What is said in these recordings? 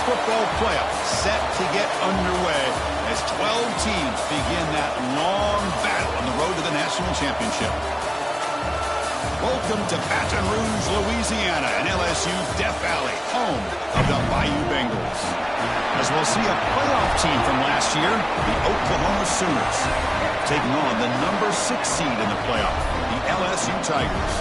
football playoffs set to get underway as 12 teams begin that long battle on the road to the national championship. Welcome to Baton Rouge, Louisiana, and LSU's Death Valley, home of the Bayou Bengals. As we'll see a playoff team from last year, the Oklahoma Sooners, taking on the number 6 seed in the playoff, the LSU Tigers.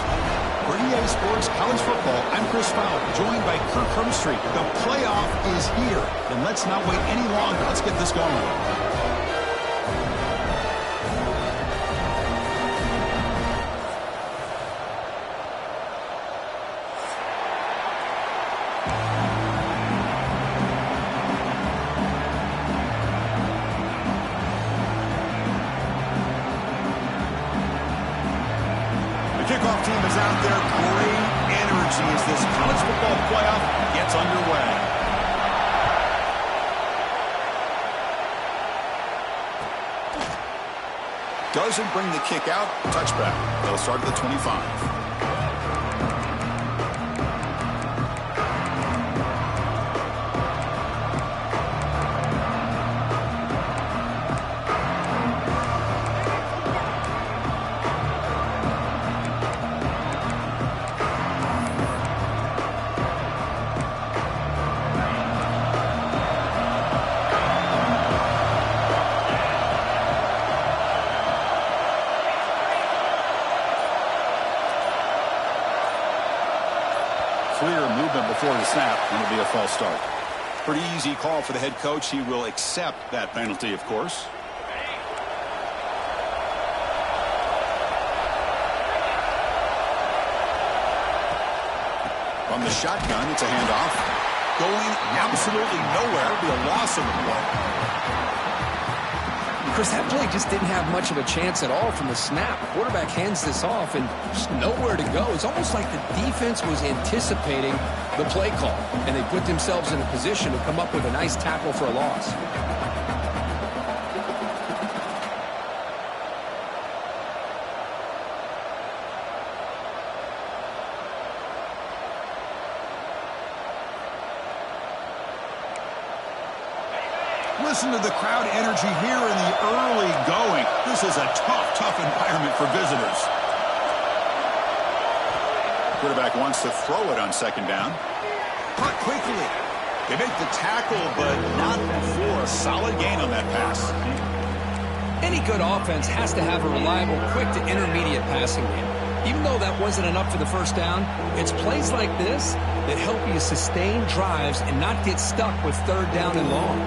For EA Sports College Football, I'm Chris Fowler, joined by Kirk Herbstreit. The playoff is here, and let's not wait any longer. Let's get this going. Kickoff team is out there. Great energy as this college football playoff gets underway. Doesn't bring the kick out. Touchback. They'll start at the 25. Clear movement before the snap, and it'll be a false start. Pretty easy call for the head coach. He will accept that penalty, of course. From the shotgun, it's a handoff. Going absolutely nowhere. It'll be a loss of the play. Chris, that play just didn't have much of a chance at all from the snap. The quarterback hands this off and just nowhere to go. It's almost like the defense was anticipating the play call, and they put themselves in a position to come up with a nice tackle for a loss. Listen to the crowd energy here in the early going. This is a tough environment for visitors. Quarterback wants to throw it on second down. Caught quickly. They make the tackle, but not before a solid gain on that pass. Any good offense has to have a reliable, quick to intermediate passing game. Even though that wasn't enough for the first down, it's plays like this that help you sustain drives and not get stuck with third down and long.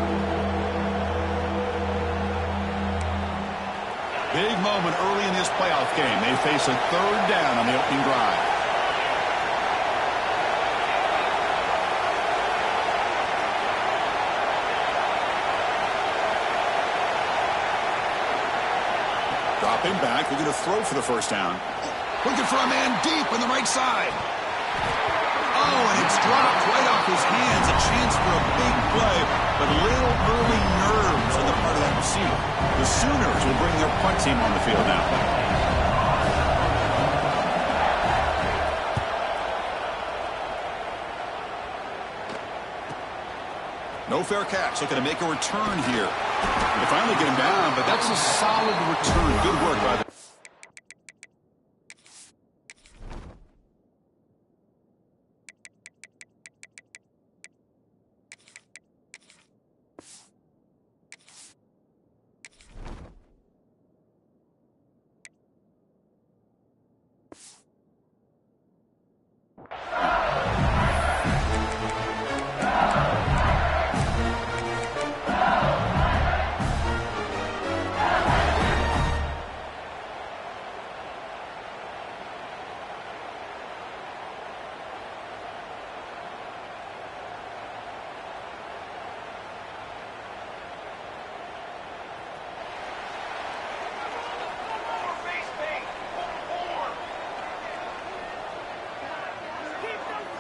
Big moment early in this playoff game. They face a third down on the opening drive. Dropping back, looking to throw for the first down. Looking for a man deep on the right side. Oh, and it's dropped right off his hands. A chance for a big play, but little early nerves on the part of that receiver. The Sooners will bring their punt team on the field now. No fair catch. Looking to make a return here. They finally get him down, but that's a solid return. Good work by the...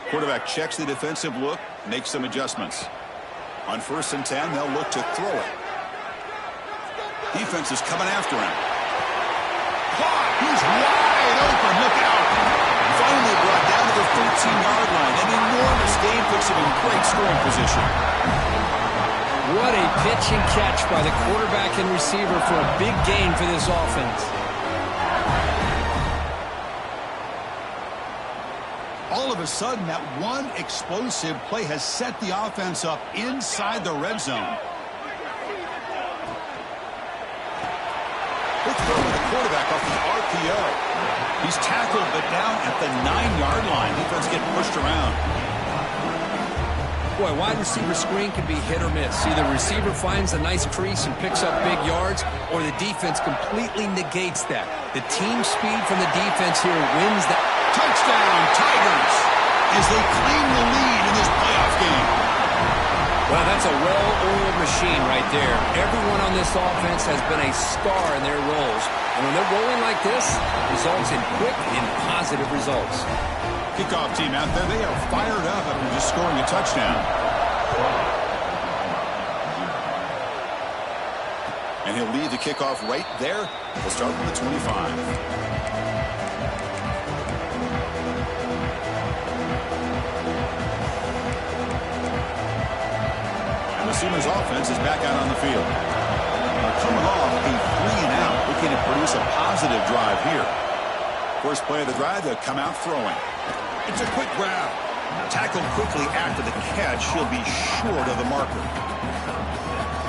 Quarterback checks the defensive look, makes some adjustments. On 1st and 10, they'll look to throw it. Defense is coming after him. Caught! He's wide open. Look out! Finally brought down to the 13-yard line. An enormous gain puts him in Great scoring position. What a pitch and catch by the quarterback and receiver for a big gain for this offense. All of a sudden, that one explosive play has set the offense up inside the red zone. Quick throw to the quarterback off the RPO. He's tackled, but down at the 9-yard line. Defense getting pushed around. Boy, wide receiver screen can be hit or miss. Either the receiver finds a nice crease and picks up big yards, or the defense completely negates that. The team speed from the defense here wins that. Touchdown, Tigers, as they claim the lead in this playoff game. Well, that's a well-oiled machine right there. Everyone on this offense has been a star in their roles. And when they're rolling like this, results in quick and positive results. Kickoff team out there, they are fired up after just scoring a touchdown. And he'll lead the kickoff right there. We'll start from the 25. The Sooners offense is back out on the field. Coming off a 3-and-out, looking to produce a positive drive here. First play of the drive, they'll come out throwing. It's a quick grab. Tackled quickly after the catch. He'll be short of the marker.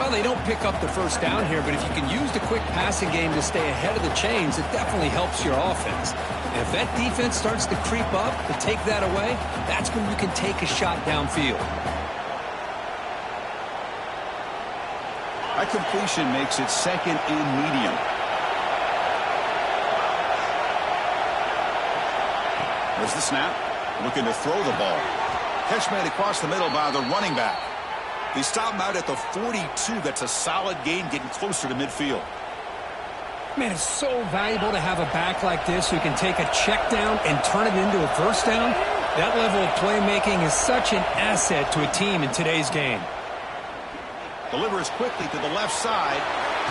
Well, they don't pick up the first down here, but if you can use the quick passing game to stay ahead of the chains, it definitely helps your offense. And if that defense starts to creep up to take that away, that's when you can take a shot downfield. That completion makes it second and medium. There's the snap. Looking to throw the ball. Catch made across the middle by the running back. They stop him out at the 42. That's a solid gain, getting closer to midfield. Man, it's so valuable to have a back like this who can take a check down and turn it into a first down. That level of playmaking is such an asset to a team in today's game. Delivers quickly to the left side.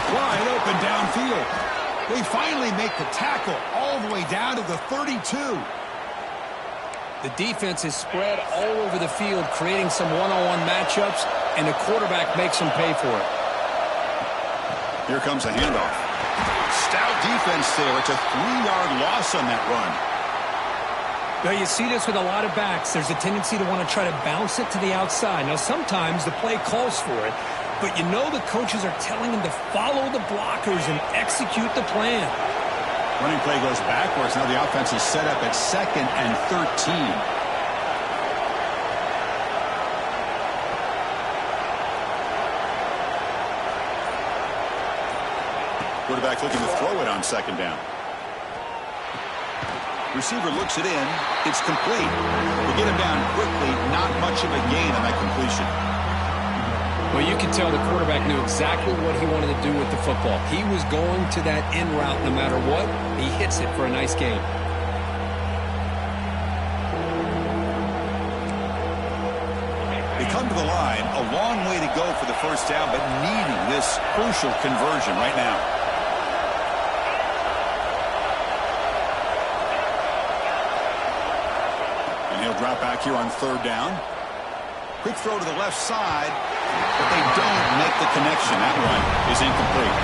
Wide open downfield. They finally make the tackle all the way down to the 32. The defense is spread all over the field, creating some one-on-one matchups, and the quarterback makes them pay for it. Here comes a handoff. Stout defense there. It's a 3-yard loss on that run. Now, you see this with a lot of backs. There's a tendency to want to try to bounce it to the outside. Now, sometimes the play calls for it, but you know the coaches are telling them to follow the blockers and execute the plan. Running play goes backwards. Now the offense is set up at 2nd and 13. Quarterback looking to throw it on 2nd down. Receiver looks it in. It's complete. They get him down quickly. Not much of a gain on that completion. Well, you can tell the quarterback knew exactly what he wanted to do with the football. He was going to that in route no matter what. He hits it for a nice gain. They come to the line. A long way to go for the first down, but needing this crucial conversion right now. And he'll drop back here on 3rd down. Quick throw to the left side, but they don't make the connection. That one is incomplete.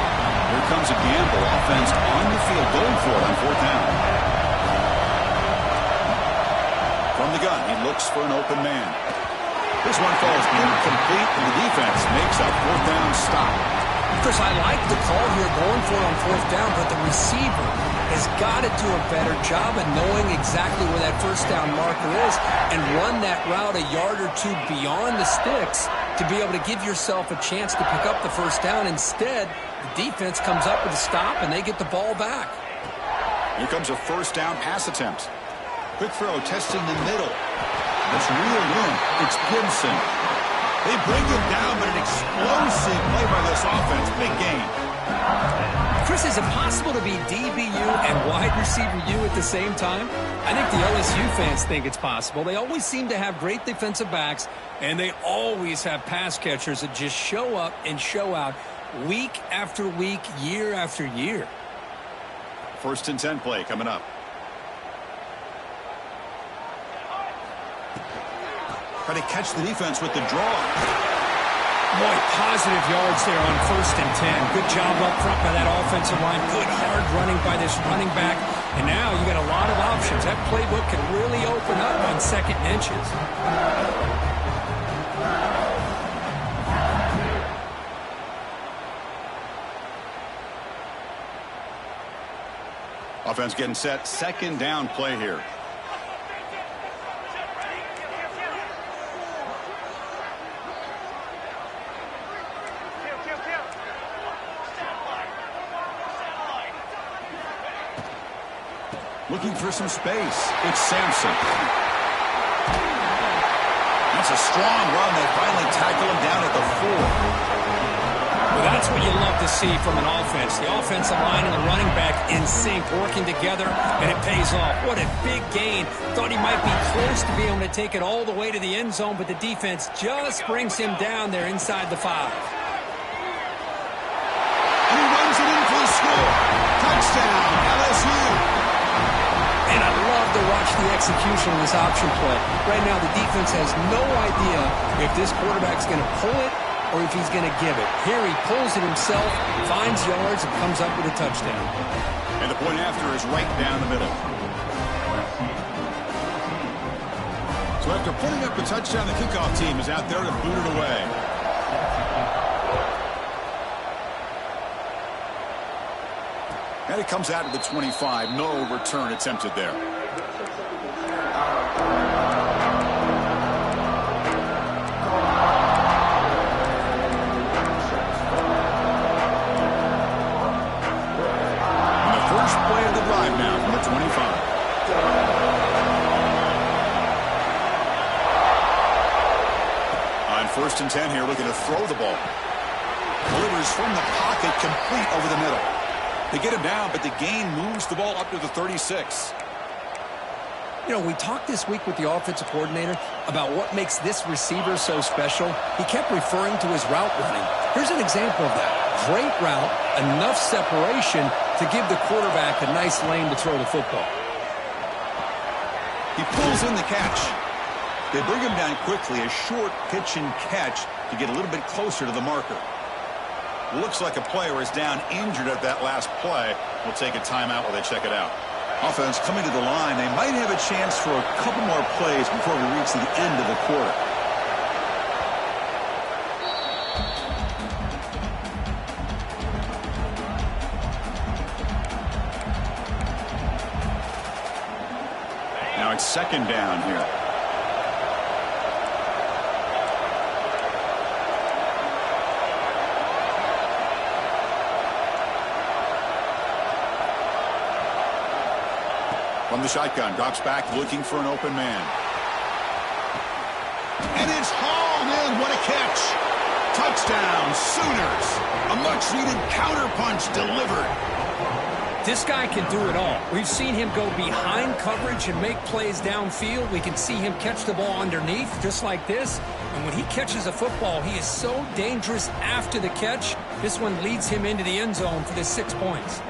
Here comes a gamble. Offense on the field going for it on 4th down. From the gun, he looks for an open man. This one falls incomplete, and the defense makes a 4th down stop. Chris, I like the call here going for it on 4th down, but the receiver has got to do a better job of knowing exactly where that first down marker is and run that route a yard or two beyond the sticks to be able to give yourself a chance to pick up the first down. Instead, the defense comes up with a stop, and they get the ball back. Here comes a 1st down pass attempt. Quick throw, testing the middle. That's real room. It's Gibson. They bring him down, but an explosive play by this offense. Big gain. Chris, is it possible to be DBU and wide receiver U at the same time? I think the LSU fans think it's possible. They always seem to have great defensive backs, and they always have pass catchers that just show up and show out week after week, year after year. 1st and 10 play coming up. Try to catch the defense with the draw. Boy, positive yards there on 1st and 10. Good job up front by that offensive line. Good hard running by this running back. And now you got a lot of options. That playbook can really open up on 2nd and inches. Offense getting set. 2nd down play here. Looking for some space. It's Sampson. That's a strong run. They finally tackle him down at the 4. Well, that's what you love to see from an offense. The offensive line and the running back in sync, working together, and it pays off. What a big gain. Thought he might be close to being able to take it all the way to the end zone, but the defense just brings him down there inside the 5. And he runs it in for the score. Touchdown, LSU. And I love to watch the execution of this option play. Right now, the defense has no idea if this quarterback's going to pull it or if he's going to give it. Here he pulls it himself, finds yards, and comes up with a touchdown. And the point after is right down the middle. So after putting up a touchdown, the kickoff team is out there to boot it away. And it comes out of the 25. No return attempted there. And the first play of the drive now from the 25. On 1st and 10 here, looking to throw the ball. Delivers from the pocket, complete over the middle. They get him down, but the gain moves the ball up to the 36. You know, we talked this week with the offensive coordinator about what makes this receiver so special. He kept referring to his route running. Here's an example of that. Great route, enough separation to give the quarterback a nice lane to throw the football. He pulls in the catch. They bring him down quickly, a short pitch and catch to get a little bit closer to the marker. Looks like a player is down injured at that last play. We'll take a timeout while they check it out. Offense coming to the line. They might have a chance for a couple more plays before we reach the end of the quarter. Now it's 2nd down here. From the shotgun, drops back, looking for an open man. And it's hauled in. What a catch. Touchdown, Sooners. A much-needed counterpunch delivered. This guy can do it all. We've seen him go behind coverage and make plays downfield. We can see him catch the ball underneath, just like this. And when he catches a football, he is so dangerous after the catch. This one leads him into the end zone for the 6 points.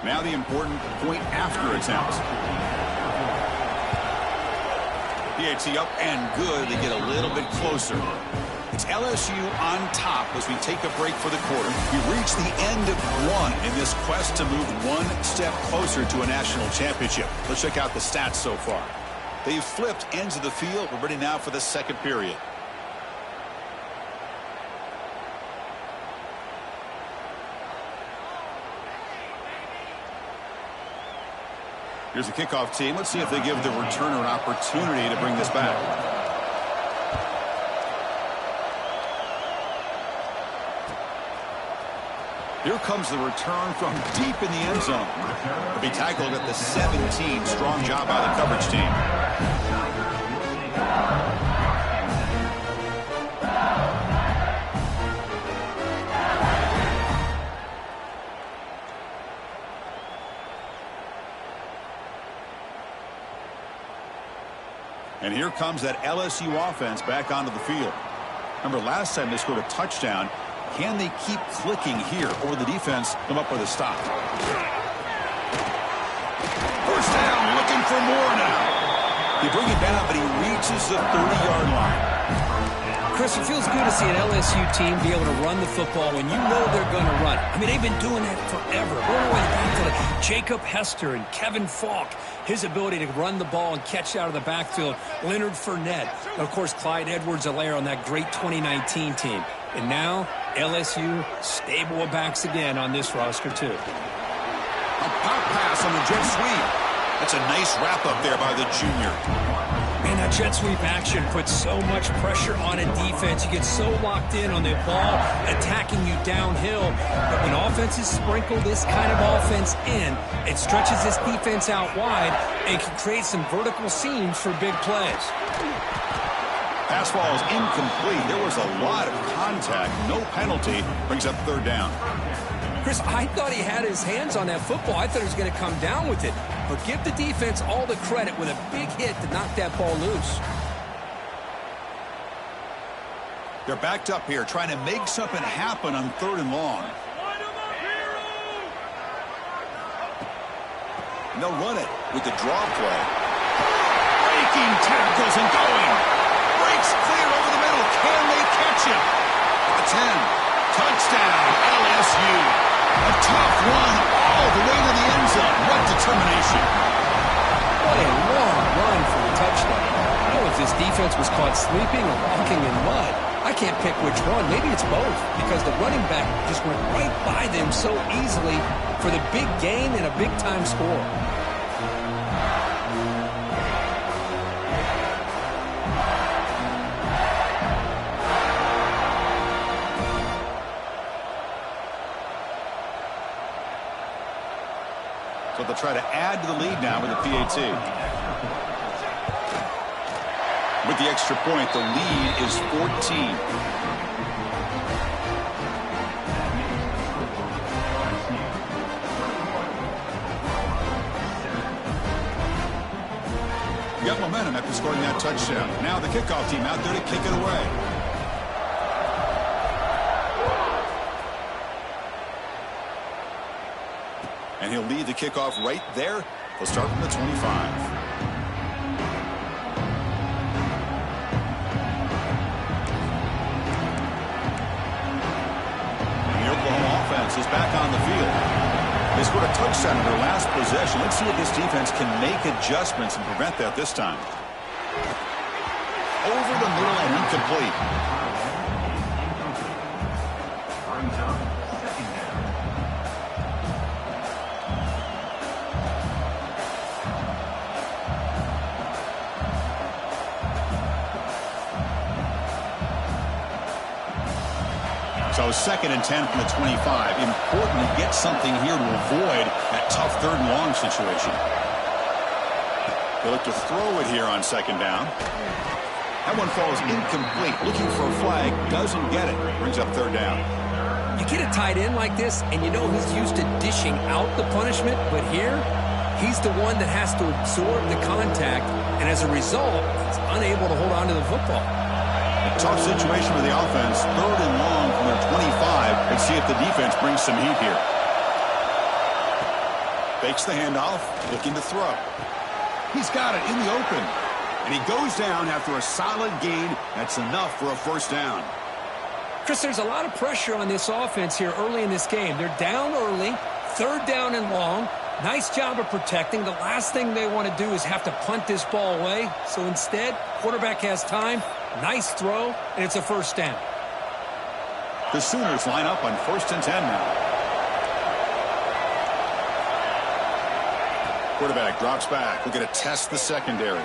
Now the important point after attempt. PAT up and good. They get a little bit closer. It's LSU on top as we take a break for the quarter. We reach the end of 1 in this quest to move 1 step closer to a national championship. Let's check out the stats so far. They've flipped ends of the field. We're ready now for the 2nd period. Here's the kickoff team. Let's see if they give the returner an opportunity to bring this back. Here comes the return from deep in the end zone. He'll be tackled at the 17. Strong job by the coverage team. And here comes that LSU offense back onto the field. Remember, last time they scored a touchdown. Can they keep clicking here, or the defense come up with a stop? First down, looking for more now. They bring it down, but he reaches the 30-yard line. Chris, it feels good to see an LSU team be able to run the football when you know they're going to run. I mean, they've been doing that forever. Going all the way back to like Jacob Hester and Kevin Falk. His ability to run the ball and catch out of the backfield. Leonard Fournette. And, of course, Clyde Edwards-Helaire on that great 2019 team. And now, LSU stable of backs again on this roster, too. A pop pass on the jet sweep. That's a nice wrap-up there by the junior. Man, that jet sweep action puts so much pressure on a defense. You get so locked in on the ball attacking you downhill. But when offenses sprinkle this kind of offense in, it stretches this defense out wide and can create some vertical seams for big plays. Pass ball is incomplete. There was a lot of contact. No penalty. Brings up third down. Chris, I thought he had his hands on that football. I thought he was going to come down with it. But give the defense all the credit with a big hit to knock that ball loose. They're backed up here, trying to make something happen on third and long. And they'll run it with the draw play. Breaking tackles and going. Breaks clear over the middle. Can they catch him? The 10. Touchdown, LSU. A tough run all the way to the end zone. What determination. What a long run for the touchdown. I don't know if this defense was caught sleeping or walking in mud. I can't pick which one. Maybe it's both, because the running back just went right by them so easily for the big gain and a big-time score. So they'll try to add to the lead now with the PAT. With the extra point, the lead is 14. Got momentum after scoring that touchdown. Now the kickoff team out there to kick it away. And he'll lead the kickoff right there. He'll start from the 25. And the Oklahoma offense is back on the field. They scored a touchdown in their last possession. Let's see if this defense can make adjustments and prevent that this time. Over the middle and incomplete. So 2nd and 10 from the 25. Important to get something here to avoid that tough third and long situation. They look to throw it here on 2nd down. That one falls incomplete. Looking for a flag. Doesn't get it. Brings up 3rd down. You get a tight end like this, and you know he's used to dishing out the punishment. But here, he's the one that has to absorb the contact. And as a result, he's unable to hold on to the football. Tough situation for the offense. 3rd and long from their 25. Let's see if the defense brings some heat here. Fakes the handoff, looking to throw. He's got it in the open. And he goes down after a solid gain. That's enough for a 1st down. Chris, there's a lot of pressure on this offense here early in this game. They're down early, 3rd down and long. Nice job of protecting. The last thing they want to do is have to punt this ball away. So instead, quarterback has time. Nice throw, and it's a 1st down. The Sooners line up on 1st and 10 now. Quarterback drops back. We're going to test the secondary.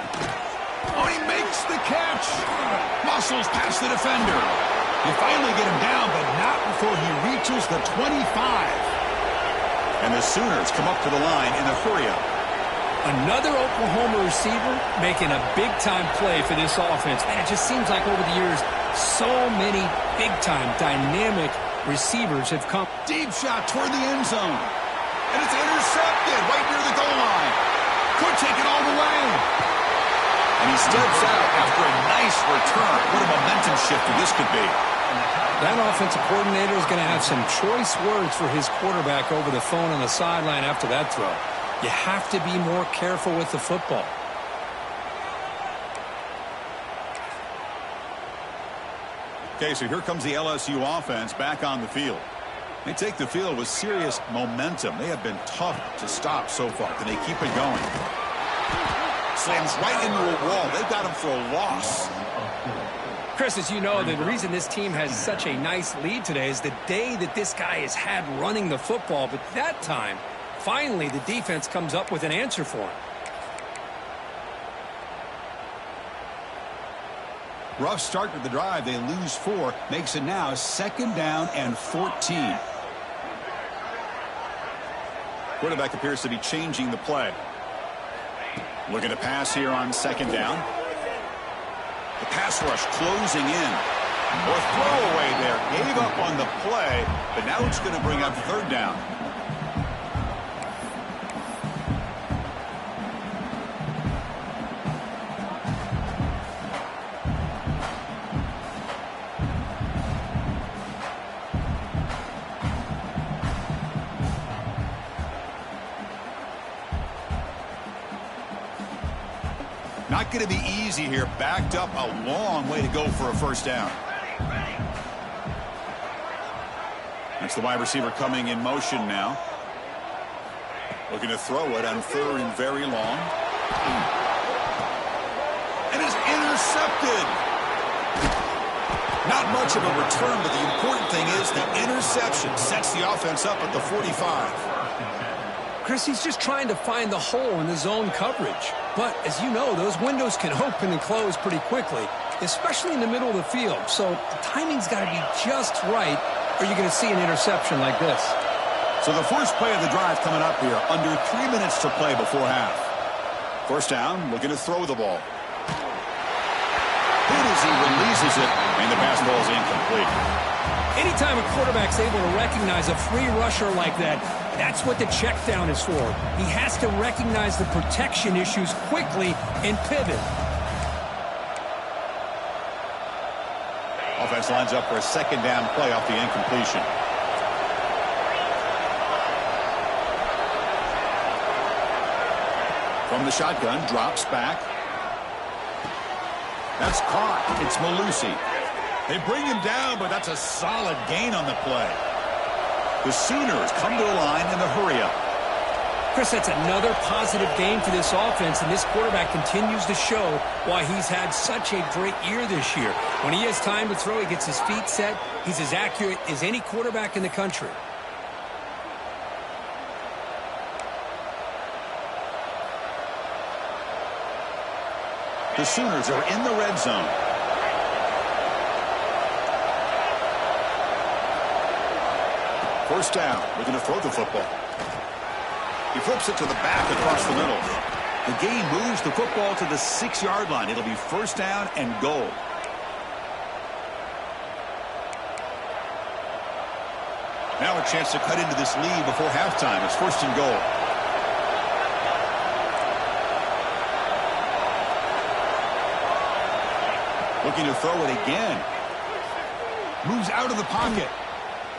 Oh, he makes the catch. Muscles past the defender. You finally get him down, but not before he reaches the 25. And the Sooners come up to the line in a hurry-up. Another Oklahoma receiver making a big-time play for this offense. And it just seems like over the years, so many big-time, dynamic receivers have come. Deep shot toward the end zone. And it's intercepted right near the goal line. Could take it all the way. And he steps out after a nice return. What a momentum shifter this could be. That offensive coordinator is going to have some choice words for his quarterback over the phone on the sideline after that throw. You have to be more careful with the football. Okay, so here comes the LSU offense back on the field. They take the field with serious momentum. They have been tough to stop so far. Can they keep it going? Slams right into a wall. They've got him for a loss. Chris, as you know, the reason this team has such a nice lead today is the day that this guy has had running the football. But that time, finally, the defense comes up with an answer for him. Rough start to the drive. They lose 4. Makes it now 2nd down and 14. Quarterback appears to be changing the play. Looking to pass here on 2nd down. The pass rush closing in. Or throwaway there. Gave up on the play, but now it's going to bring up 3rd down. Not going to be easy here. Backed up a long way to go for a 1st down. That's the wide receiver coming in motion now. Looking to throw it on 3rd and very long. It is intercepted. Not much of a return, but the important thing is the interception sets the offense up at the 45. Chris, he's just trying to find the hole in the zone coverage. But, as you know, those windows can open and close pretty quickly, especially in the middle of the field. So the timing's got to be just right, or you're going to see an interception like this. So the first play of the drive coming up here, under 3 minutes to play before half. 1st down, looking to throw the ball. Good as he releases it, and the pass ball is incomplete. Anytime a quarterback's able to recognize a free rusher like that, that's what the check down is for. He has to recognize the protection issues quickly and pivot. Offense lines up for a 2nd down play off the incompletion. From the shotgun, drops back. That's caught. It's Malusi. They bring him down, but that's a solid gain on the play. The Sooners come to the line in the hurry-up. Chris, that's another positive game for this offense, and this quarterback continues to show why he's had such a great year this year. When he has time to throw, he gets his feet set. He's as accurate as any quarterback in the country. The Sooners are in the red zone. First down, looking to throw the football. He flips it to the back across the middle. The game moves the football to the 6-yard line. It'll be 1st down and goal. Now a chance to cut into this lead before halftime. It's 1st and goal. Looking to throw it again. Moves out of the pocket.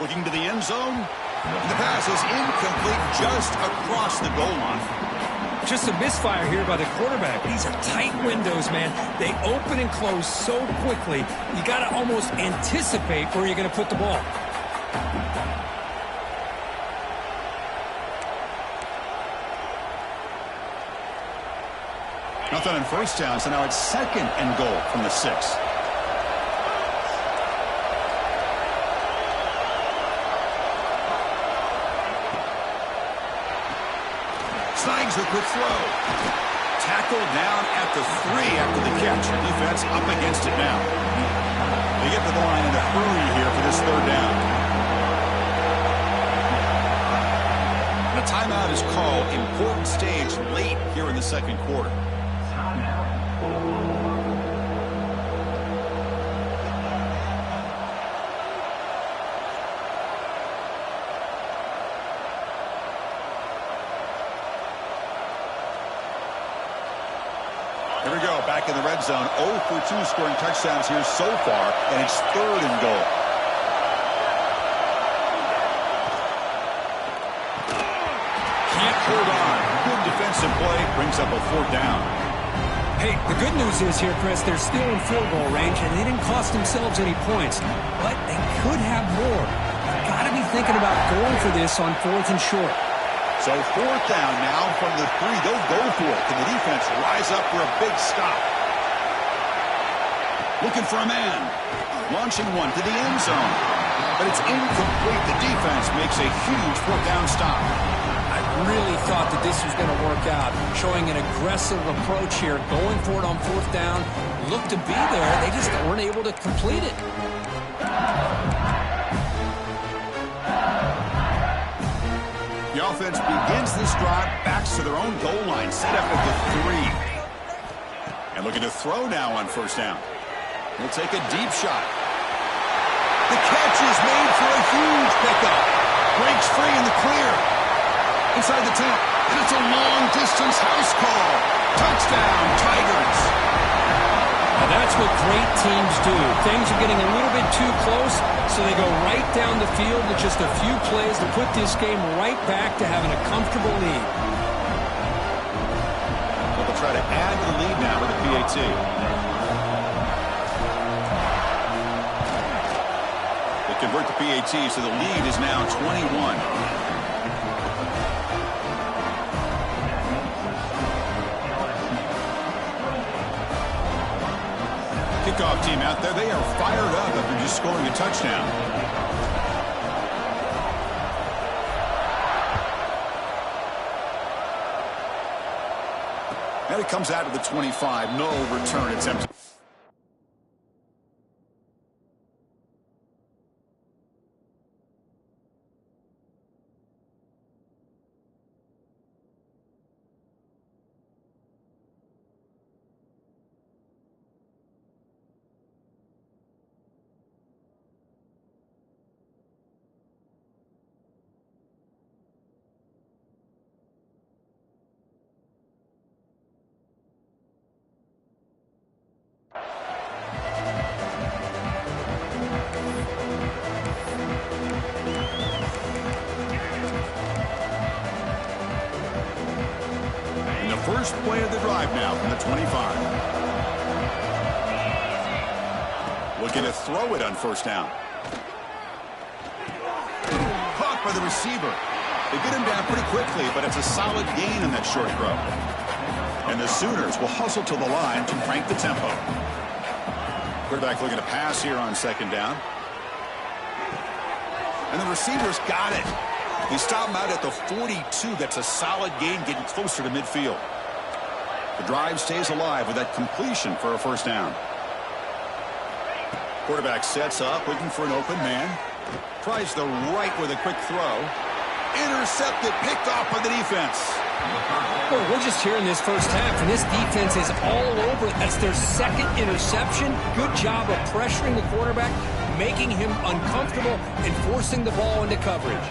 Looking to the end zone. The pass is incomplete just across the goal line. Just a misfire here by the quarterback. These are tight windows, man. They open and close so quickly. You got to almost anticipate where you're going to put the ball. Nothing on 1st down, so now it's 2nd and goal from the 6. Snags a quick throw. Tackled down at the 3 after the catch. Defense up against it now. They get to the line in a hurry here for this 3rd down. And a timeout is called. Important stage late here in the 2nd quarter. Here we go, back in the red zone. 0 for 2 scoring touchdowns here so far, and it's 3rd and goal. Can't hold on. Good defensive play brings up a 4th down. Hey, the good news is here, Chris, they're still in field goal range, and they didn't cost themselves any points. But they could have more. They've got to be thinking about going for this on 4th and short. So 4th down now from the 3. They'll go for it. Can the defense rise up for a big stop? Looking for a man. Launching one to the end zone. But it's incomplete. The defense makes a huge 4th down stop. I really thought that this was going to work out. Showing an aggressive approach here. Going for it on 4th down. Looked to be there. They just weren't able to complete it. The offense begins this drive, backs to their own goal line, set up at the 3. And looking to throw now on 1st down. He'll take a deep shot. The catch is made for a huge pickup. Breaks free in the clear. Inside the 10. And it's a long-distance house call. Touchdown, Tigers. Now that's what great teams do. Things are getting a little bit too close, so they go right down the field with just a few plays to put this game right back to having a comfortable lead. Well, they'll try to add to the lead now with the PAT. They convert the PAT, so the lead is now 21. Kickoff team out there. They are fired up after just scoring a touchdown. And it comes out of the 25. No return attempt. First play of the drive now from the 25. Looking to throw it on 1st down. Caught by the receiver. They get him down pretty quickly, but it's a solid gain on that short throw. And the Sooners will hustle to the line to crank the tempo. Quarterback looking to pass here on 2nd down. And the receivers got it. They stop him out at the 42. That's a solid gain, getting closer to midfield. The drive stays alive with that completion for a 1st down. Quarterback sets up, looking for an open man. Tries the right with a quick throw. Intercepted, picked off by the defense. Well, we're just here in this first half, and this defense is all over it. That's their 2nd interception. Good job of pressuring the quarterback, making him uncomfortable, and forcing the ball into coverage.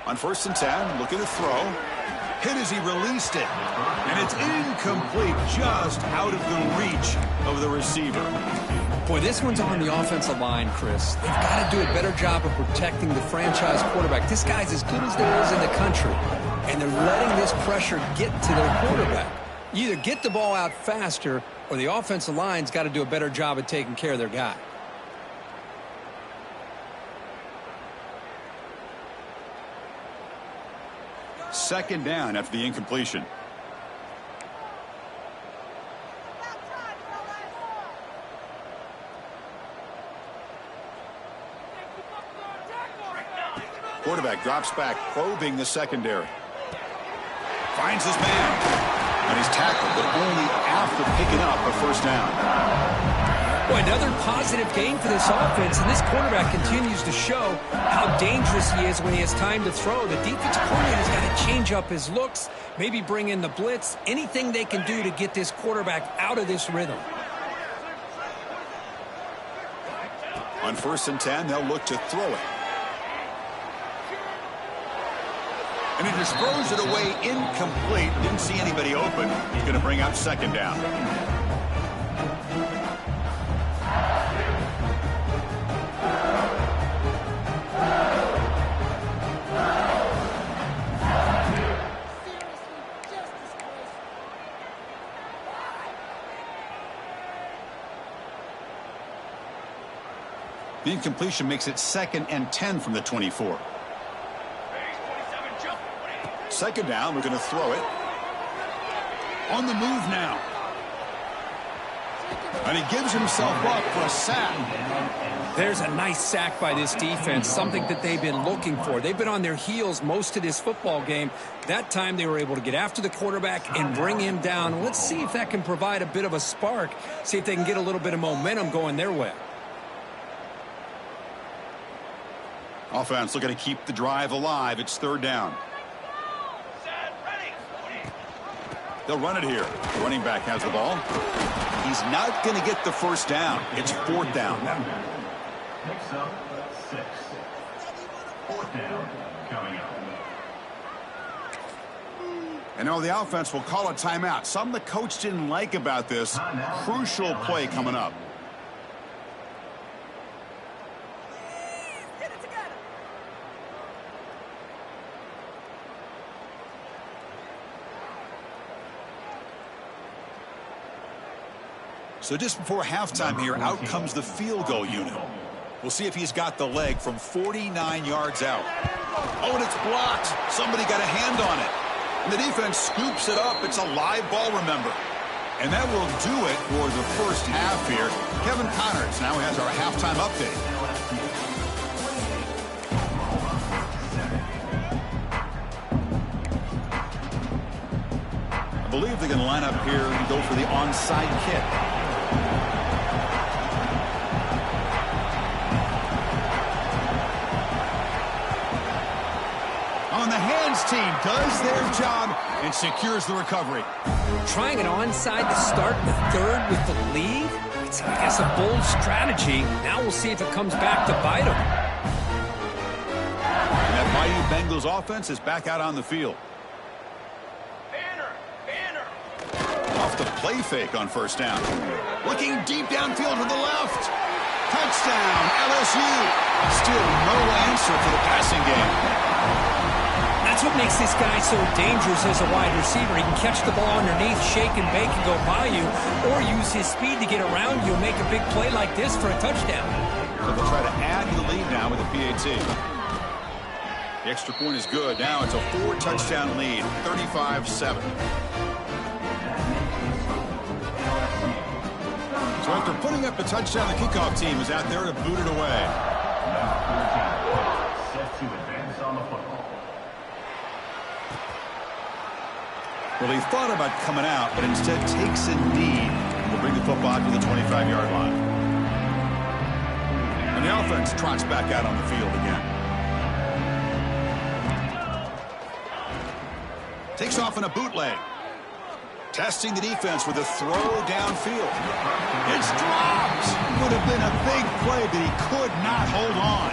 On 1st and 10, looking to throw. Hit as he released it. And it's incomplete, just out of the reach of the receiver. Boy, this one's on the offensive line, Chris. They've got to do a better job of protecting the franchise quarterback. This guy's as good as there is in the country. And they're letting this pressure get to their quarterback. You either get the ball out faster, or the offensive line's got to do a better job of taking care of their guy. Second down after the incompletion. Quarterback drops back, probing the secondary. Finds his man. And he's tackled, but only after picking up a 1st down. Boy, another positive gain for this offense, and this quarterback continues to show how dangerous he is when he has time to throw. The defensive coordinator's got to change up his looks, maybe bring in the blitz, anything they can do to get this quarterback out of this rhythm. On 1st and 10, they'll look to throw it. And he just throws it away incomplete. Didn't see anybody open. He's going to bring up 2nd down. The incompletion makes it 2nd and 10 from the 24. Second down, we're going to throw it. On the move now. And he gives himself up for a sack. There's a nice sack by this defense, something that they've been looking for. They've been on their heels most of this football game. That time they were able to get after the quarterback and bring him down. Let's see if that can provide a bit of a spark, see if they can get a little bit of momentum going their way. Offense looking to keep the drive alive. It's 3rd down. They'll run it here. The running back has the ball. He's not going to get the first down. It's 4th down. Next up, 6. 4th down coming up. And now the offense will call a timeout. Something the coach didn't like about this. Crucial play coming up. So just before halftime here, out comes the field goal unit. We'll see if he's got the leg from 49 yards out. Oh, and it's blocked. Somebody got a hand on it. And the defense scoops it up. It's a live ball, remember. And that will do it for the first half here. Kevin Connors now has our halftime update. I believe they're going to line up here and go for the onside kick. On the hands team does their job and secures the recovery. Trying it onside to start the 3rd with the lead? It's, I guess, a bold strategy. Now we'll see if it comes back to bite them. And that Bayou Bengals offense is back out on the field. Off the play fake on 1st down. Looking deep downfield to the left. Touchdown, LSU. Still no answer for the passing game. That's what makes this guy so dangerous as a wide receiver. He can catch the ball underneath, shake and bake and go by you, or use his speed to get around you and make a big play like this for a touchdown. So they'll try to add to the lead now with a PAT. The extra point is good. Now it's a 4-touchdown lead, 35-7. So after putting up a touchdown, the kickoff team is out there to boot it away. Set to advance on the football. Well, he thought about coming out, but instead takes a knee and will bring the football to the 25-yard line. And the offense trots back out on the field again. Takes off in a bootleg. Testing the defense with a throw downfield. It's dropped. Would have been a big play, but he could not hold on.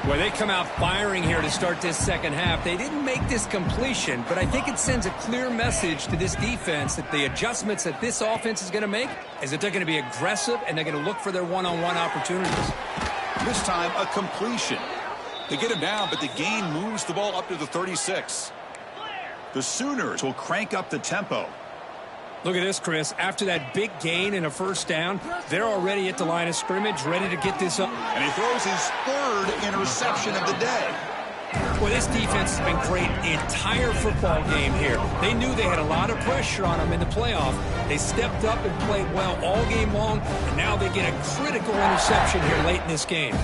Well, they come out firing here to start this second half. They didn't make this completion, but I think it sends a clear message to this defense that the adjustments that this offense is going to make is that they're going to be aggressive and they're going to look for their one-on-one opportunities. This time, a completion. They get him down, but the gain moves the ball up to the 36. The Sooners will crank up the tempo. Look at this, Chris. After that big gain and a 1st down, they're already at the line of scrimmage, ready to get this up. And he throws his 3rd interception of the day. Well, this defense has been great the entire football game here. They knew they had a lot of pressure on them in the playoff. They stepped up and played well all game long, and now they get a critical interception here late in this game.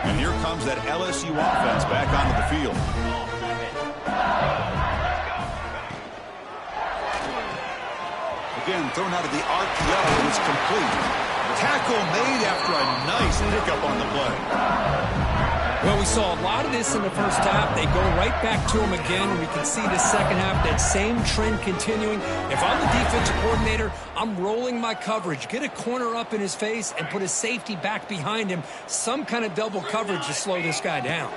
And here comes that LSU offense back onto the field. Again, thrown out of the RPO, and it's complete. Tackle made after a nice pickup on the play. Well, we saw a lot of this in the first half. They go right back to him again, and we can see the second half, that same trend continuing. If I'm the defensive coordinator, I'm rolling my coverage. Get a corner up in his face and put a safety back behind him. Some kind of double coverage to slow this guy down.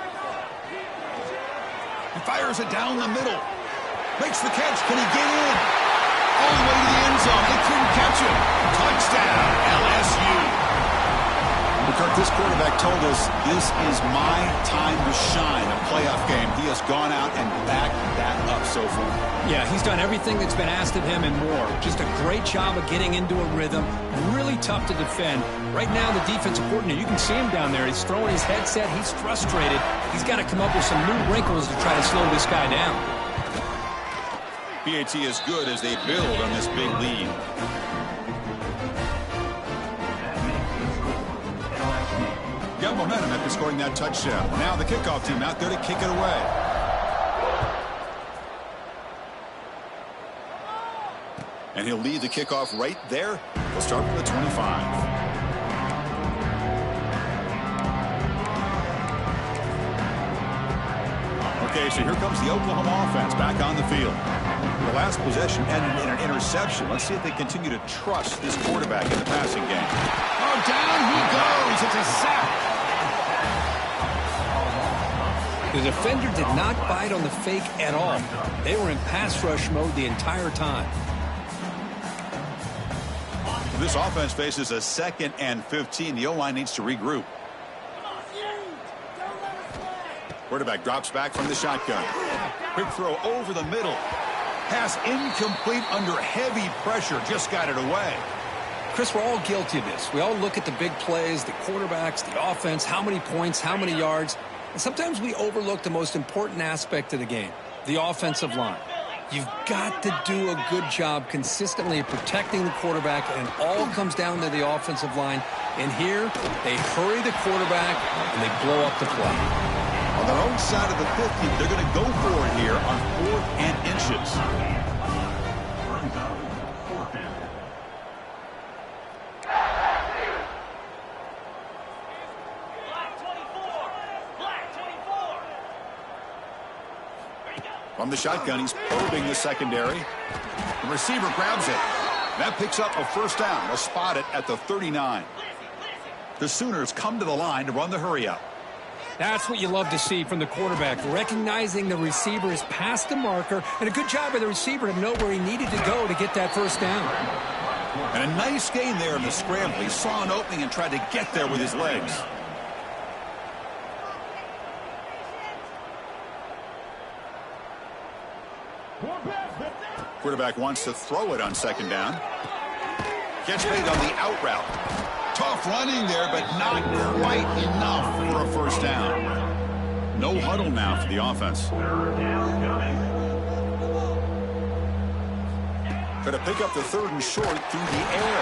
He fires it down the middle. Makes the catch. Can he get in? All the way to the end zone. They couldn't catch him. Touchdown, LSU. Kirk This quarterback told us this is my time to shine, a playoff game. He has gone out and backed that up so far. Yeah, he's done everything that's been asked of him and more. Just a great job of getting into a rhythm. Really tough to defend. Right now, the defensive coordinator, you can see him down there. He's throwing his headset. He's frustrated. He's got to come up with some new wrinkles to try to slow this guy down. PAT is good as they build on this big lead. Got momentum after scoring that touchdown. Now the kickoff team out there to kick it away. And he'll lead the kickoff right there. We'll start from the 25. Okay, so here comes the Oklahoma offense back on the field. The last possession ended in an interception. Let's see if they continue to trust this quarterback in the passing game. Oh, down he goes. It's a sack. The defender did not bite on the fake at all. They were in pass rush mode the entire time. This offense faces a 2nd and 15. The O-line needs to regroup. Quarterback drops back from the shotgun. Quick throw over the middle. Pass incomplete under heavy pressure. Just got it away. Chris, we're all guilty of this. We all look at the big plays, the quarterbacks, the offense, how many points, how many yards. And sometimes we overlook the most important aspect of the game, the offensive line. You've got to do a good job consistently of protecting the quarterback, and it all comes down to the offensive line. And here, they hurry the quarterback, and they blow up the play. On their own side of the 50, they're going to go for it here on 4th and inches. From the shotgun, he's probing the secondary. The receiver grabs it. That picks up a first down. They'll spot it at the 39. The Sooners come to the line to run the hurry up. That's what you love to see from the quarterback, recognizing the receiver is past the marker, and a good job by the receiver to know where he needed to go to get that first down. And a nice gain there in the scramble. He saw an opening and tried to get there with his legs. Quarterback wants to throw it on 2nd down. Catch made on the out route. Tough running there, but not quite enough for a first down. No huddle now for the offense. Going to pick up the 3rd and short through the air.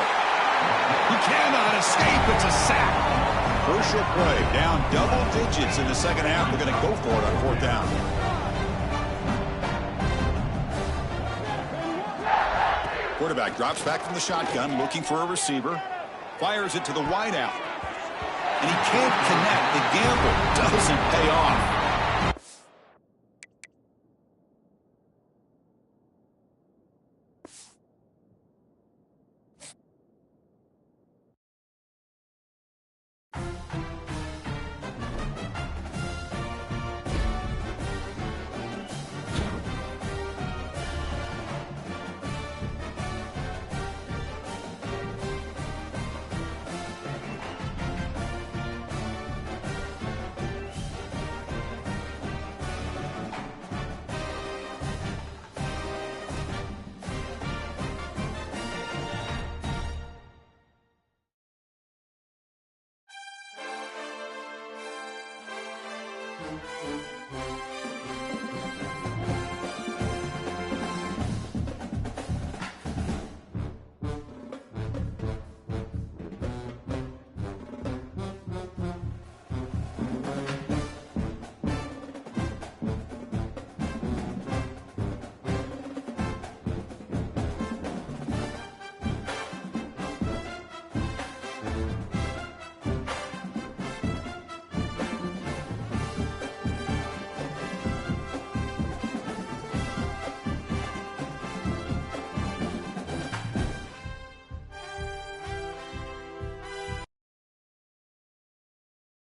He cannot escape. It's a sack. Crucial play. Down double digits in the second half. They're going to go for it on 4th down. Quarterback drops back from the shotgun, looking for a receiver. Fires it to the wideout. And he can't connect. The gamble doesn't pay off.